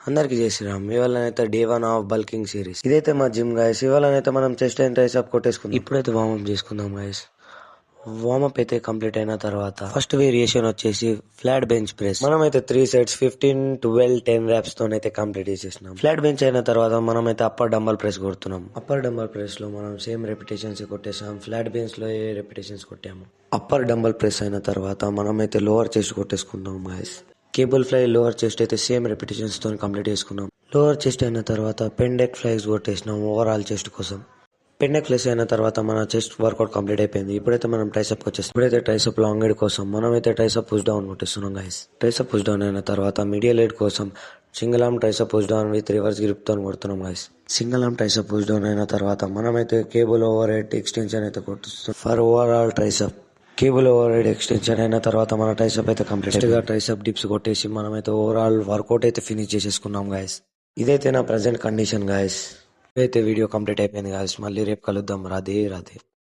అందరికి జై శ్రీరామ్. ఇవాళనైతే డే 1 ఆఫ్ బల్కింగ్ సిరీస్. ఇదైతే మా జిమ్ గాయస్. ఇవాళనైతే మనం చెస్ట్ అండ్ ట్రైసెప్ కొట్టేసుకుందాం. ఇప్పుడైతే వార్మప్ చేసుకుందాం గాయస్. వార్మప్ అయితే కంప్లీట్ అయిన తర్వాత ఫస్ట్ వేరియేషన్ వచ్చేసి ఫ్లాట్ బెంచ్ ప్రెస్. మనమైతే 3 సెట్స్ 15, 12, 10 ర్యాప్స్ తోనైతే కంప్లీట్ చేసేసినాం. ఫ్లాట్ బెంచ్ అయిన తర్వాత మనమైతే అప్పర్ డంబల్ ప్రెస్ కొడుతున్నాం. అప్పర్ డంబల్ ప్రెస్ లో మనం సేమ్ రెపిటేషన్స్ కొట్టేసాం. ఫ్లాట్ బెంచ్ లో ఏ రెపిటేషన్స్ కొట్టాము. అప్పర్ డంబల్ ప్రెస్ అయిన తర్వాత మనమైతే లోవర్ చెస్ట్ కొట్టేసుకుందాం guys. Cable fly lower chest అయితే సేమ్ రెపిటేషన్స్ తో కంప్లీట్ చేసుకున్నాం. లోవర్ చెస్ట్ అయిన తర్వాత పెండెక్ ఫ్లైస్ కొట్టేసినాం ఓవరాల్ చెస్ట్ కోసం. పెండెక్ ఫ్లైస్ అయిన తర్వాత మన చెస్ట్ వర్కౌట్ కంప్లీట్ అయిపోయింది. ఇప్పుడైతే మనం ట్రైసెప్ వచ్చేస్తాం. ఇప్పుడైతే ట్రైసెప్ లాంగ్ హెడ్ కోసం మనమైతే ట్రైసెప్ పుష్ డౌన్ కొట్టేస్తున్నాం గైస్. ట్రైసెప్ పుష్ డౌన్ అయిన తర్వాత మీడియల్ హెడ్ కోసం single arm tricep push down with reverse grip తో కొడుతున్నాం guys. Single arm tricep push down అయిన తర్వాత మనమైతే కేబుల్ ఓవర్ హెడ్ ఎక్స్టెన్షన్ అయితే కొట్టుస్తాం for overall tricep. Cable overhead extension అయిన తర్వాత మన ట్రైసెప్ అయితే కంప్లీట్ గా ట్రైసెప్ డిప్స్ కొట్టేసి మనమైతే ఓవరాల్ వర్కౌట్ అయితే ఫినిష్ చేసేసుకున్నాం గాయస్. ఇదైతే నా ప్రెసెంట్ కండిషన్ గాయస్. ఇదైతే వీడియో కంప్లీట్ అయిపోయింది గాయస్. మళ్ళీ రేపు కలుద్దాం. రాధే రాధే.